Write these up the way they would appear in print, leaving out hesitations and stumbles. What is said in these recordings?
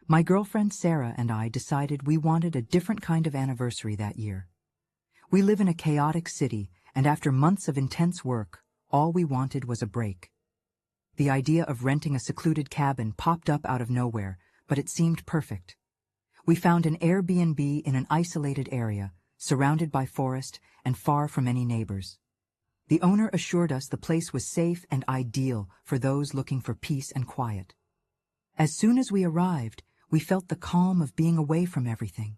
My girlfriend Sarah and I decided we wanted a different kind of anniversary that year. We live in a chaotic city, and after months of intense work, all we wanted was a break. The idea of renting a secluded cabin popped up out of nowhere, but it seemed perfect. We found an Airbnb in an isolated area, surrounded by forest and far from any neighbors. The owner assured us the place was safe and ideal for those looking for peace and quiet. As soon as we arrived, we felt the calm of being away from everything,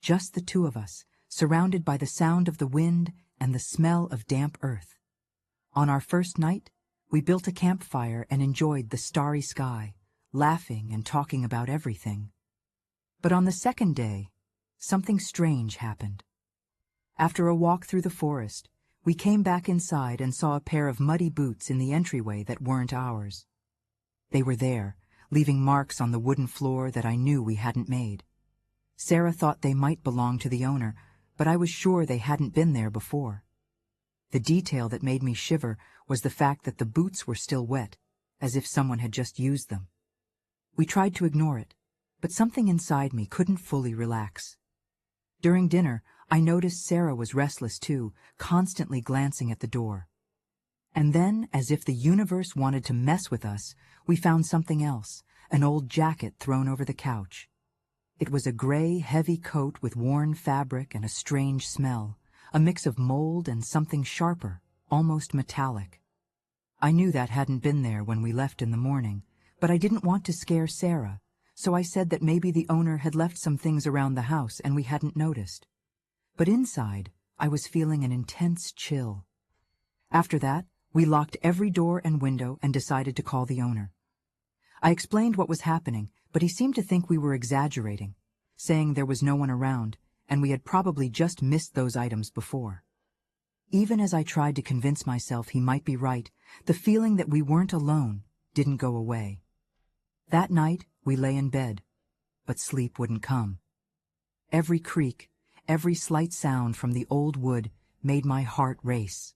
just the two of us, surrounded by the sound of the wind and the smell of damp earth. On our first night, we built a campfire and enjoyed the starry sky, laughing and talking about everything. But on the second day, something strange happened. After a walk through the forest, we came back inside and saw a pair of muddy boots in the entryway that weren't ours. They were there, leaving marks on the wooden floor that I knew we hadn't made. Sarah thought they might belong to the owner, but I was sure they hadn't been there before. The detail that made me shiver was the fact that the boots were still wet, as if someone had just used them. We tried to ignore it, but something inside me couldn't fully relax. During dinner, I noticed Sarah was restless too, constantly glancing at the door. And then, as if the universe wanted to mess with us, we found something else, an old jacket thrown over the couch. It was a gray, heavy coat with worn fabric and a strange smell, a mix of mold and something sharper, almost metallic. I knew that hadn't been there when we left in the morning, but I didn't want to scare Sarah, so I said that maybe the owner had left some things around the house and we hadn't noticed. But inside, I was feeling an intense chill. After that, we locked every door and window and decided to call the owner. I explained what was happening, but he seemed to think we were exaggerating, saying there was no one around, and we had probably just missed those items before. Even as I tried to convince myself he might be right, the feeling that we weren't alone didn't go away. That night, we lay in bed, but sleep wouldn't come. Every creak, every slight sound from the old wood made my heart race.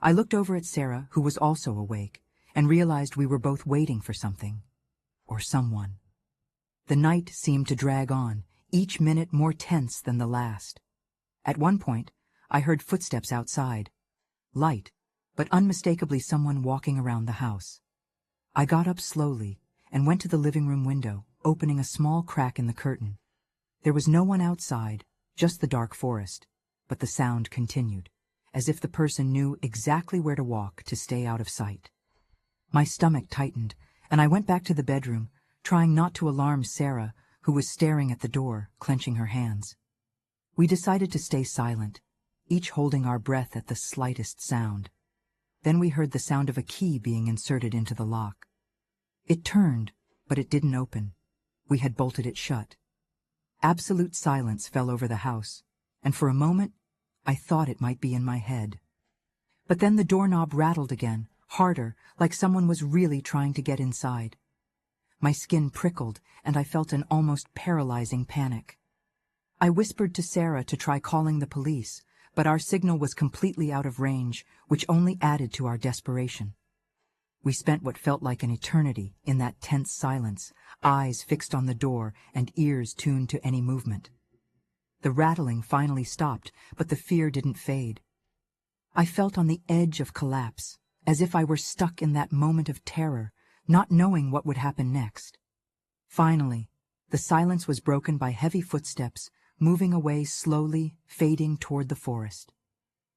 I looked over at Sarah, who was also awake, and realized we were both waiting for something, or someone. The night seemed to drag on, each minute more tense than the last. At one point, I heard footsteps outside, light, but unmistakably someone walking around the house. I got up slowly and went to the living room window, opening a small crack in the curtain. There was no one outside, just the dark forest, but the sound continued, as if the person knew exactly where to walk to stay out of sight. My stomach tightened, and I went back to the bedroom, trying not to alarm Sarah, who was staring at the door, clenching her hands. We decided to stay silent, each holding our breath at the slightest sound. Then we heard the sound of a key being inserted into the lock. It turned, but it didn't open. We had bolted it shut. Absolute silence fell over the house, and for a moment, I thought it might be in my head. But then the doorknob rattled again, harder, like someone was really trying to get inside. My skin prickled, and I felt an almost paralyzing panic. I whispered to Sarah to try calling the police, but our signal was completely out of range, which only added to our desperation. We spent what felt like an eternity in that tense silence, eyes fixed on the door and ears tuned to any movement. The rattling finally stopped, but the fear didn't fade. I felt on the edge of collapse, as if I were stuck in that moment of terror, not knowing what would happen next. Finally, the silence was broken by heavy footsteps, moving away slowly, fading toward the forest.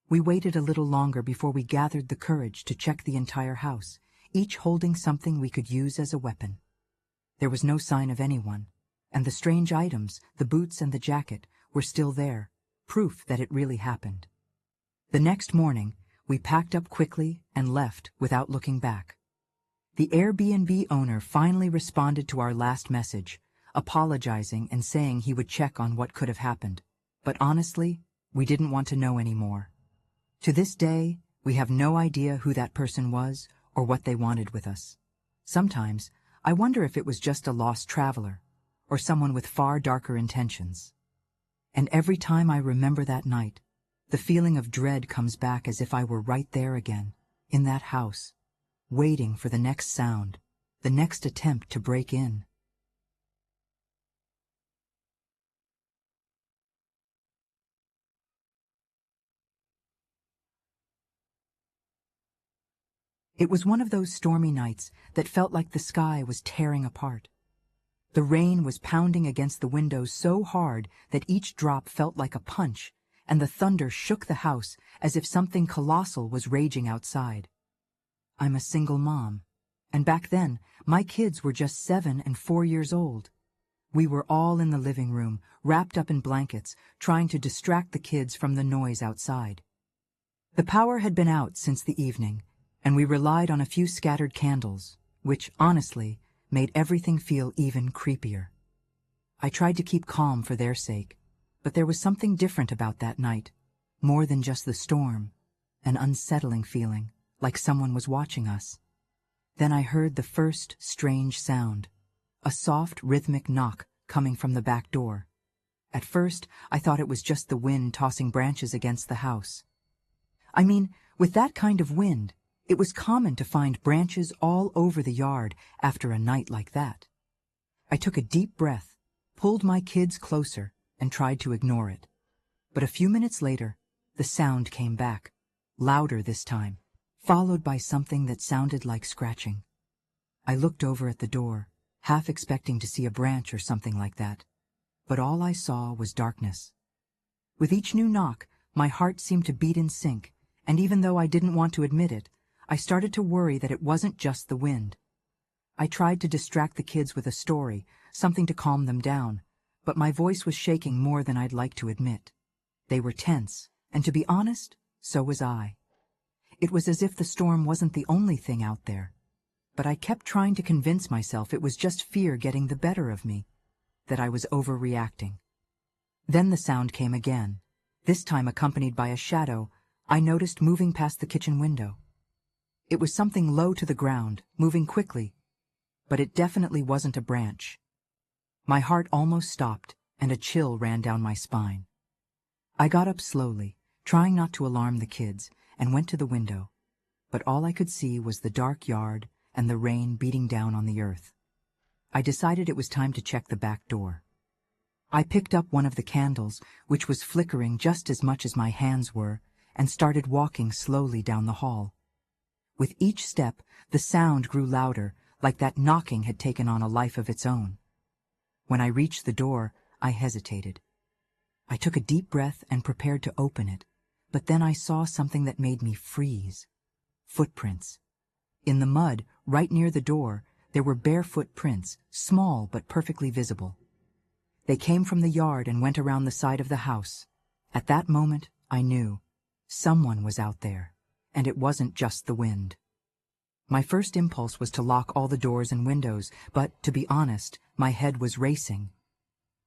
We waited a little longer before we gathered the courage to check the entire house, each holding something we could use as a weapon. There was no sign of anyone, and the strange items, the boots and the jacket, were still there, proof that it really happened. The next morning, we packed up quickly and left without looking back. The Airbnb owner finally responded to our last message, apologizing and saying he would check on what could have happened. But honestly, we didn't want to know anymore. To this day, we have no idea who that person was or what they wanted with us. Sometimes, I wonder if it was just a lost traveler, or someone with far darker intentions. And every time I remember that night, the feeling of dread comes back as if I were right there again, in that house, waiting for the next sound, the next attempt to break in. It was one of those stormy nights that felt like the sky was tearing apart. The rain was pounding against the windows so hard that each drop felt like a punch, and the thunder shook the house as if something colossal was raging outside. I'm a single mom, and back then, my kids were just 7 and 4 years old. We were all in the living room, wrapped up in blankets, trying to distract the kids from the noise outside. The power had been out since the evening, and we relied on a few scattered candles, which, honestly, made everything feel even creepier. I tried to keep calm for their sake, but there was something different about that night, more than just the storm, an unsettling feeling, like someone was watching us. Then I heard the first strange sound, a soft, rhythmic knock coming from the back door. At first, I thought it was just the wind tossing branches against the house. I mean, with that kind of wind, it was common to find branches all over the yard after a night like that. I took a deep breath, pulled my kids closer, and tried to ignore it. But a few minutes later, the sound came back, louder this time, followed by something that sounded like scratching. I looked over at the door, half expecting to see a branch or something like that, but all I saw was darkness. With each new knock, my heart seemed to beat in sync, and even though I didn't want to admit it, I started to worry that it wasn't just the wind. I tried to distract the kids with a story, something to calm them down, but my voice was shaking more than I'd like to admit. They were tense, and to be honest, so was I. It was as if the storm wasn't the only thing out there, but I kept trying to convince myself it was just fear getting the better of me, that I was overreacting. Then the sound came again, this time accompanied by a shadow I noticed moving past the kitchen window. It was something low to the ground, moving quickly, but it definitely wasn't a branch. My heart almost stopped, and a chill ran down my spine. I got up slowly, trying not to alarm the kids, and went to the window, but all I could see was the dark yard and the rain beating down on the earth. I decided it was time to check the back door. I picked up one of the candles, which was flickering just as much as my hands were, and started walking slowly down the hall. With each step, the sound grew louder, like that knocking had taken on a life of its own. When I reached the door, I hesitated. I took a deep breath and prepared to open it, but then I saw something that made me freeze. Footprints. In the mud, right near the door, there were barefoot prints, small but perfectly visible. They came from the yard and went around the side of the house. At that moment, I knew. Someone was out there, and it wasn't just the wind. My first impulse was to lock all the doors and windows, but, to be honest, my head was racing.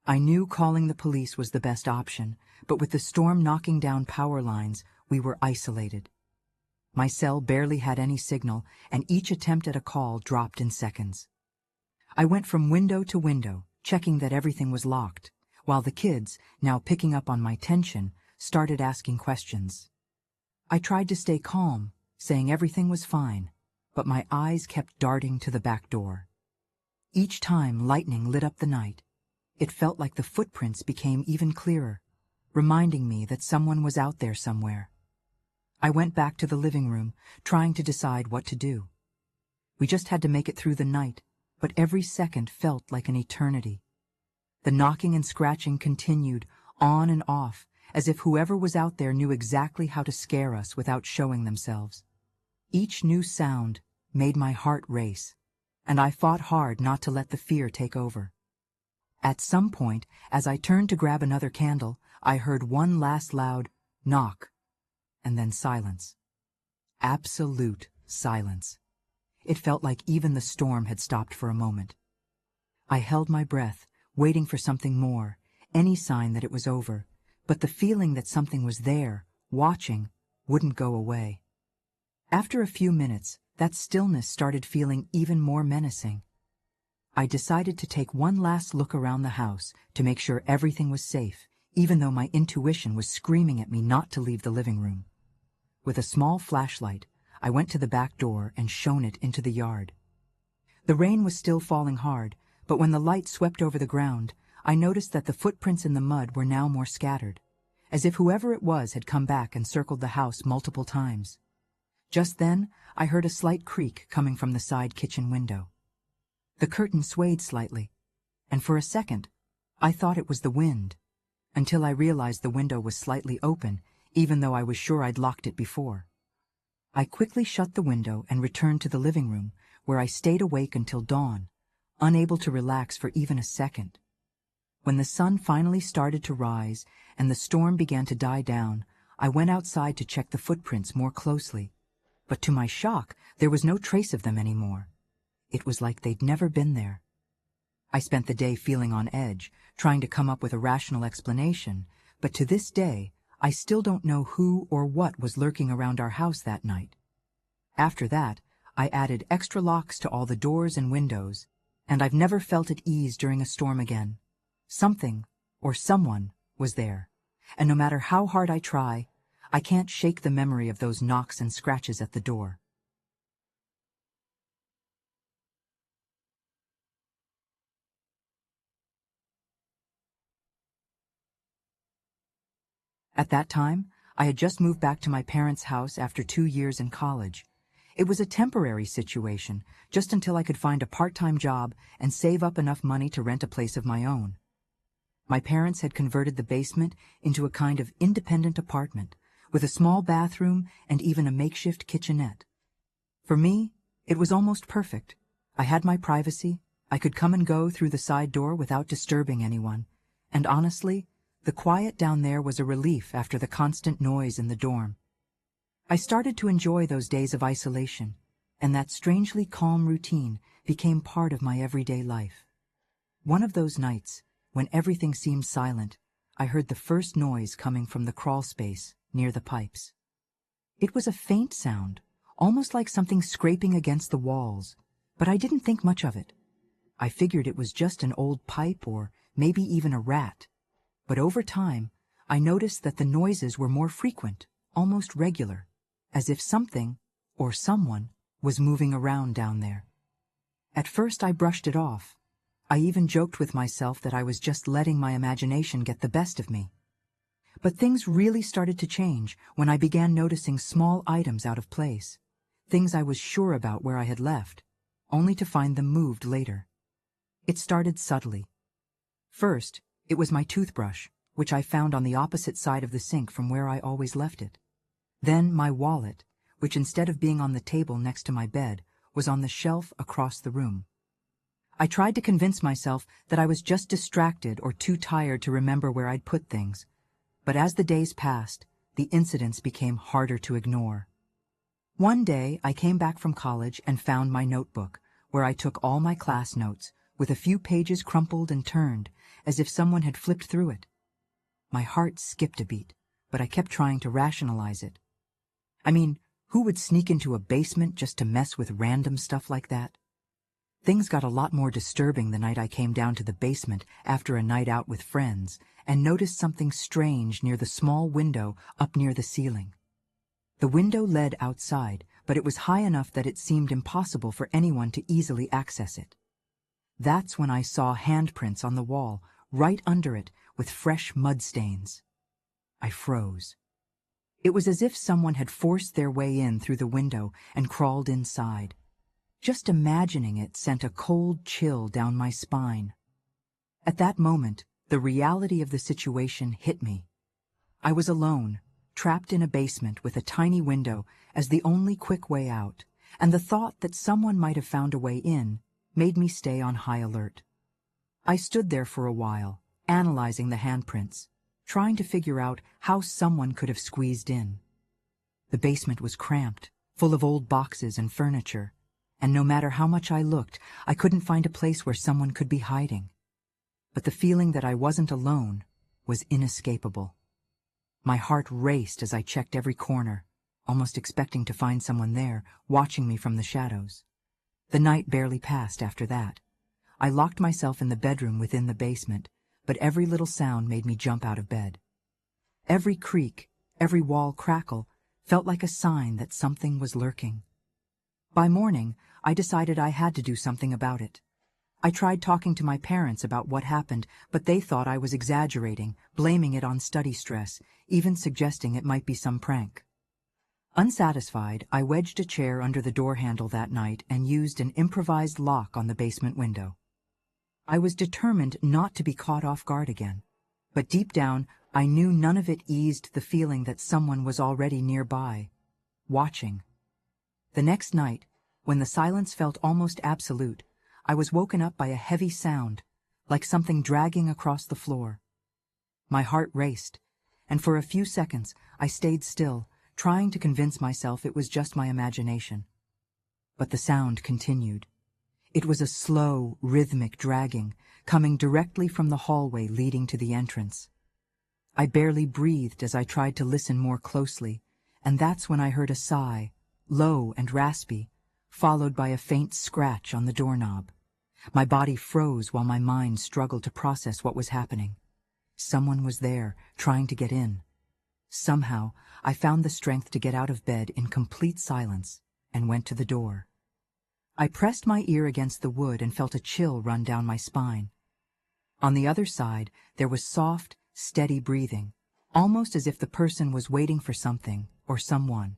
I knew calling the police was the best option, but with the storm knocking down power lines, we were isolated. My cell barely had any signal, and each attempt at a call dropped in seconds. I went from window to window, checking that everything was locked, while the kids, now picking up on my tension, started asking questions. I tried to stay calm, saying everything was fine, but my eyes kept darting to the back door. Each time lightning lit up the night, it felt like the footprints became even clearer, reminding me that someone was out there somewhere. I went back to the living room, trying to decide what to do. We just had to make it through the night, but every second felt like an eternity. The knocking and scratching continued, on and off, as if whoever was out there knew exactly how to scare us without showing themselves. Each new sound made my heart race, and I fought hard not to let the fear take over. At some point, as I turned to grab another candle, I heard one last loud knock, and then silence. Absolute silence. It felt like even the storm had stopped for a moment. I held my breath, waiting for something more, any sign that it was over, but the feeling that something was there, watching, wouldn't go away. After a few minutes, that stillness started feeling even more menacing. I decided to take one last look around the house to make sure everything was safe, even though my intuition was screaming at me not to leave the living room. With a small flashlight, I went to the back door and shone it into the yard. The rain was still falling hard, but when the light swept over the ground, I noticed that the footprints in the mud were now more scattered, as if whoever it was had come back and circled the house multiple times. Just then, I heard a slight creak coming from the side kitchen window. The curtain swayed slightly, and for a second, I thought it was the wind, until I realized the window was slightly open, even though I was sure I'd locked it before. I quickly shut the window and returned to the living room, where I stayed awake until dawn, unable to relax for even a second. When the sun finally started to rise and the storm began to die down, I went outside to check the footprints more closely. But to my shock, there was no trace of them anymore. It was like they'd never been there. I spent the day feeling on edge, trying to come up with a rational explanation, but to this day, I still don't know who or what was lurking around our house that night. After that, I added extra locks to all the doors and windows, and I've never felt at ease during a storm again. Something, or someone, was there, and no matter how hard I try, I can't shake the memory of those knocks and scratches at the door. At that time, I had just moved back to my parents' house after 2 years in college. It was a temporary situation, just until I could find a part-time job and save up enough money to rent a place of my own. My parents had converted the basement into a kind of independent apartment, with a small bathroom and even a makeshift kitchenette. For me, it was almost perfect. I had my privacy, I could come and go through the side door without disturbing anyone, and honestly, the quiet down there was a relief after the constant noise in the dorm. I started to enjoy those days of isolation, and that strangely calm routine became part of my everyday life. One of those nights, when everything seemed silent, I heard the first noise coming from the crawl space near the pipes. It was a faint sound, almost like something scraping against the walls, but I didn't think much of it. I figured it was just an old pipe or maybe even a rat. But over time, I noticed that the noises were more frequent, almost regular, as if something, or someone, was moving around down there. At first I brushed it off. I even joked with myself that I was just letting my imagination get the best of me. But things really started to change when I began noticing small items out of place, things I was sure about where I had left, only to find them moved later. It started subtly. First, it was my toothbrush, which I found on the opposite side of the sink from where I always left it. Then my wallet, which instead of being on the table next to my bed, was on the shelf across the room. I tried to convince myself that I was just distracted or too tired to remember where I'd put things, but as the days passed, the incidents became harder to ignore. One day, I came back from college and found my notebook, where I took all my class notes, with a few pages crumpled and turned, as if someone had flipped through it. My heart skipped a beat, but I kept trying to rationalize it. I mean, who would sneak into a basement just to mess with random stuff like that? Things got a lot more disturbing the night I came down to the basement after a night out with friends and noticed something strange near the small window up near the ceiling. The window led outside, but it was high enough that it seemed impossible for anyone to easily access it. That's when I saw handprints on the wall, right under it, with fresh mud stains. I froze. It was as if someone had forced their way in through the window and crawled inside. Just imagining it sent a cold chill down my spine. At that moment, the reality of the situation hit me. I was alone, trapped in a basement with a tiny window as the only quick way out, and the thought that someone might have found a way in made me stay on high alert. I stood there for a while, analyzing the handprints, trying to figure out how someone could have squeezed in. The basement was cramped, full of old boxes and furniture, and no matter how much I looked, I couldn't find a place where someone could be hiding. But the feeling that I wasn't alone was inescapable. My heart raced as I checked every corner, almost expecting to find someone there, watching me from the shadows. The night barely passed after that. I locked myself in the bedroom within the basement, but every little sound made me jump out of bed. Every creak, every wall crackle, felt like a sign that something was lurking. By morning, I decided I had to do something about it. I tried talking to my parents about what happened, but they thought I was exaggerating, blaming it on study stress, even suggesting it might be some prank. Unsatisfied, I wedged a chair under the door handle that night and used an improvised lock on the basement window. I was determined not to be caught off guard again, but deep down, I knew none of it eased the feeling that someone was already nearby, watching. The next night, when the silence felt almost absolute, I was woken up by a heavy sound, like something dragging across the floor. My heart raced, and for a few seconds I stayed still, trying to convince myself it was just my imagination. But the sound continued. It was a slow, rhythmic dragging, coming directly from the hallway leading to the entrance. I barely breathed as I tried to listen more closely, and that's when I heard a sigh, low and raspy, followed by a faint scratch on the doorknob. My body froze while my mind struggled to process what was happening. Someone was there, trying to get in. Somehow, I found the strength to get out of bed in complete silence and went to the door. I pressed my ear against the wood and felt a chill run down my spine. On the other side, there was soft, steady breathing, almost as if the person was waiting for something or someone.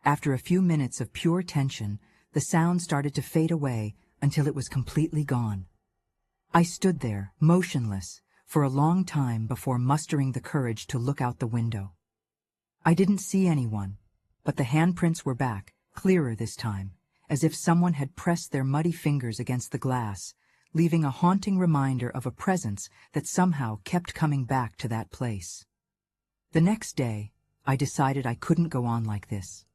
After a few minutes of pure tension, the sound started to fade away until it was completely gone. I stood there, motionless, for a long time before mustering the courage to look out the window. I didn't see anyone, but the handprints were back, clearer this time, as if someone had pressed their muddy fingers against the glass, leaving a haunting reminder of a presence that somehow kept coming back to that place. The next day, I decided I couldn't go on like this.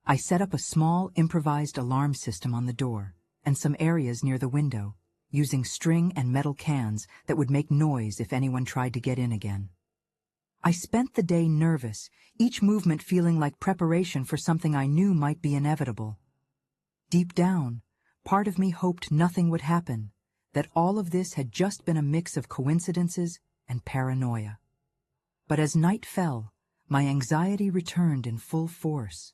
I set up a small, improvised alarm system on the door and some areas near the window, using string and metal cans that would make noise if anyone tried to get in again. I spent the day nervous, each movement feeling like preparation for something I knew might be inevitable. Deep down, part of me hoped nothing would happen, that all of this had just been a mix of coincidences and paranoia. But as night fell, my anxiety returned in full force.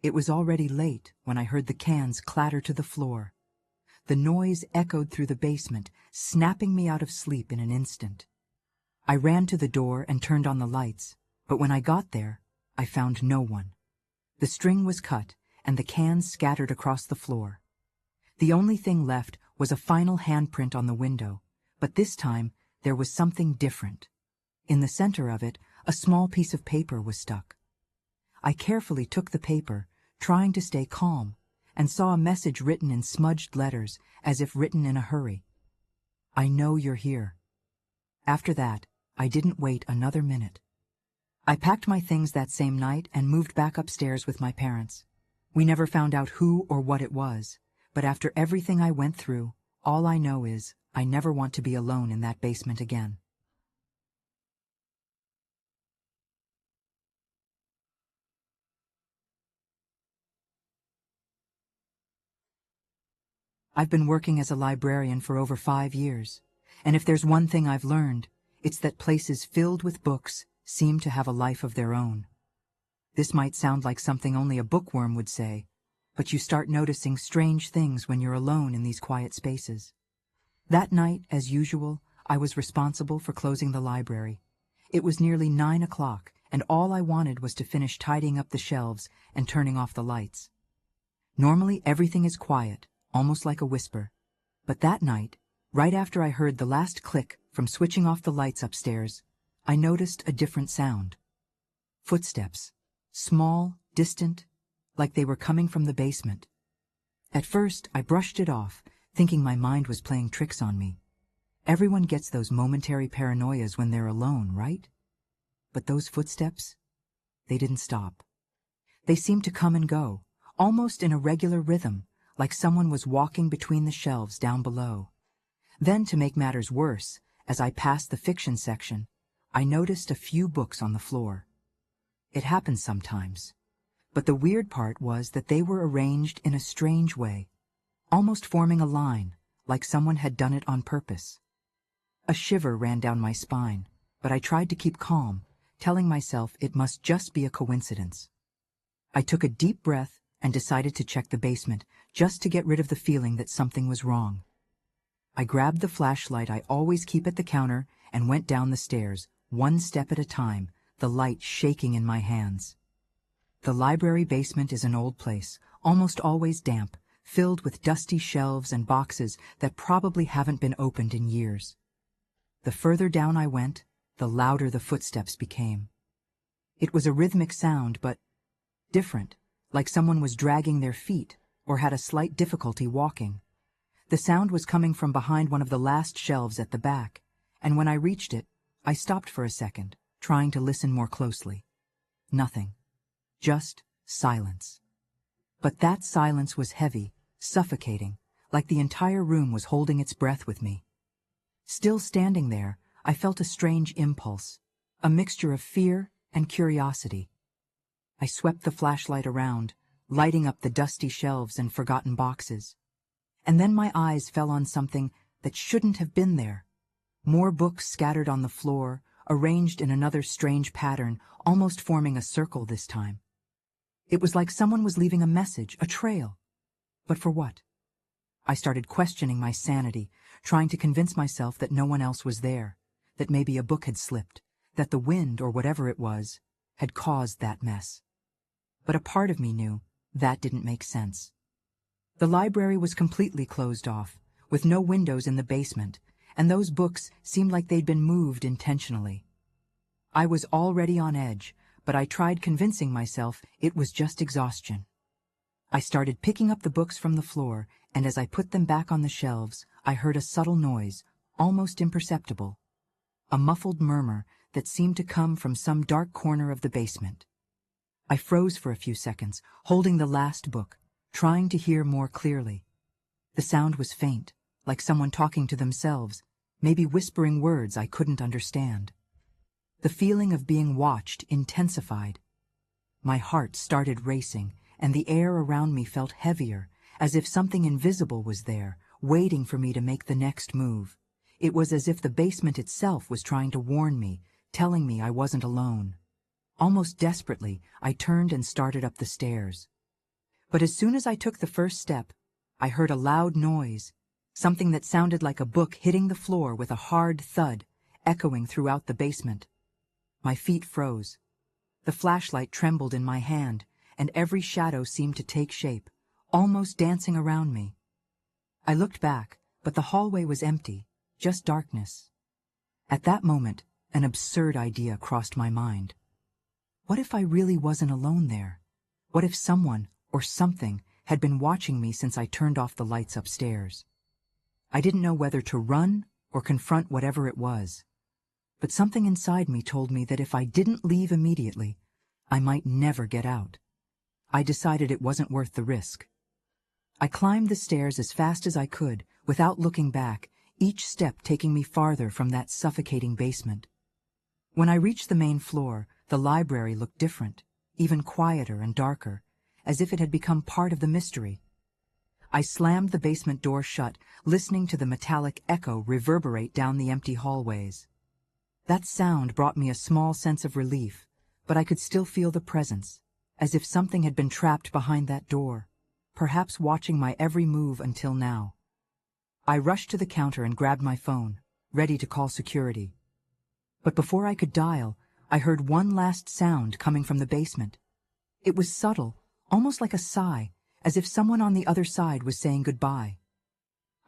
It was already late when I heard the cans clatter to the floor. The noise echoed through the basement, snapping me out of sleep in an instant. I ran to the door and turned on the lights, but when I got there, I found no one. The string was cut, and the cans scattered across the floor. The only thing left was a final handprint on the window, but this time there was something different. In the center of it, a small piece of paper was stuck. I carefully took the paper, trying to stay calm, and saw a message written in smudged letters, as if written in a hurry. "I know you're here." After that, I didn't wait another minute. I packed my things that same night and moved back upstairs with my parents. We never found out who or what it was, but after everything I went through, all I know is I never want to be alone in that basement again. I've been working as a librarian for over 5 years, and if there's one thing I've learned, it's that places filled with books seem to have a life of their own. This might sound like something only a bookworm would say, but you start noticing strange things when you're alone in these quiet spaces. That night, as usual, I was responsible for closing the library. It was nearly 9 o'clock, and all I wanted was to finish tidying up the shelves and turning off the lights. Normally everything is quiet, almost like a whisper, but that night, right after I heard the last click from switching off the lights upstairs, I noticed a different sound. Footsteps, small, distant, like they were coming from the basement. At first, I brushed it off, thinking my mind was playing tricks on me. Everyone gets those momentary paranoias when they're alone, right? But those footsteps, they didn't stop. They seemed to come and go, almost in a regular rhythm, like someone was walking between the shelves down below. Then, to make matters worse, as I passed the fiction section, I noticed a few books on the floor. It happens sometimes, but the weird part was that they were arranged in a strange way, almost forming a line, like someone had done it on purpose. A shiver ran down my spine, but I tried to keep calm, telling myself it must just be a coincidence. I took a deep breath and decided to check the basement, just to get rid of the feeling that something was wrong. I grabbed the flashlight I always keep at the counter and went down the stairs, one step at a time, the light shaking in my hands. The library basement is an old place, almost always damp, filled with dusty shelves and boxes that probably haven't been opened in years. The further down I went, the louder the footsteps became. It was a rhythmic sound, but different, like someone was dragging their feet or had a slight difficulty walking. The sound was coming from behind one of the last shelves at the back, and when I reached it, I stopped for a second, trying to listen more closely. Nothing. Just silence. But that silence was heavy, suffocating, like the entire room was holding its breath with me. Still standing there, I felt a strange impulse, a mixture of fear and curiosity. I swept the flashlight around, lighting up the dusty shelves and forgotten boxes. And then my eyes fell on something that shouldn't have been there. More books scattered on the floor, arranged in another strange pattern, almost forming a circle this time. It was like someone was leaving a message, a trail. But for what? I started questioning my sanity, trying to convince myself that no one else was there, that maybe a book had slipped, that the wind, or whatever it was, had caused that mess. But a part of me knew that didn't make sense. The library was completely closed off, with no windows in the basement, and those books seemed like they'd been moved intentionally. I was already on edge, but I tried convincing myself it was just exhaustion. I started picking up the books from the floor, and as I put them back on the shelves, I heard a subtle noise, almost imperceptible. A muffled murmur that seemed to come from some dark corner of the basement. I froze for a few seconds, holding the last book, trying to hear more clearly. The sound was faint, like someone talking to themselves, maybe whispering words I couldn't understand. The feeling of being watched intensified. My heart started racing, and the air around me felt heavier, as if something invisible was there, waiting for me to make the next move. It was as if the basement itself was trying to warn me, telling me I wasn't alone. Almost desperately, I turned and started up the stairs. But as soon as I took the first step, I heard a loud noise, something that sounded like a book hitting the floor with a hard thud, echoing throughout the basement. My feet froze. The flashlight trembled in my hand, and every shadow seemed to take shape, almost dancing around me. I looked back, but the hallway was empty, just darkness. At that moment, an absurd idea crossed my mind. What if I really wasn't alone there? What if someone, or something, had been watching me since I turned off the lights upstairs? I didn't know whether to run or confront whatever it was. But something inside me told me that if I didn't leave immediately, I might never get out. I decided it wasn't worth the risk. I climbed the stairs as fast as I could, without looking back, each step taking me farther from that suffocating basement. When I reached the main floor, the library looked different, even quieter and darker, as if it had become part of the mystery. I slammed the basement door shut, listening to the metallic echo reverberate down the empty hallways. That sound brought me a small sense of relief, but I could still feel the presence, as if something had been trapped behind that door, perhaps watching my every move until now. I rushed to the counter and grabbed my phone, ready to call security. But before I could dial, I heard one last sound coming from the basement. It was subtle, almost like a sigh, as if someone on the other side was saying goodbye.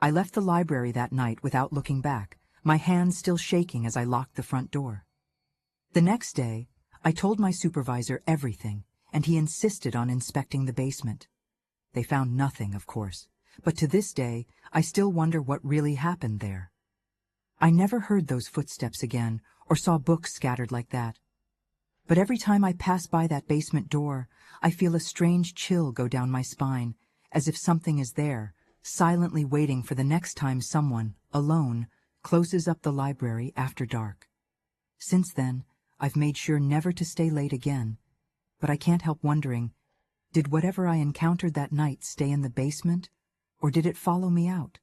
I left the library that night without looking back, my hands still shaking as I locked the front door. The next day, I told my supervisor everything, and he insisted on inspecting the basement. They found nothing, of course, but to this day, I still wonder what really happened there. I never heard those footsteps again, or saw books scattered like that. But every time I pass by that basement door, I feel a strange chill go down my spine, as if something is there, silently waiting for the next time someone, alone, closes up the library after dark. Since then, I've made sure never to stay late again, but I can't help wondering, did whatever I encountered that night stay in the basement, or did it follow me out?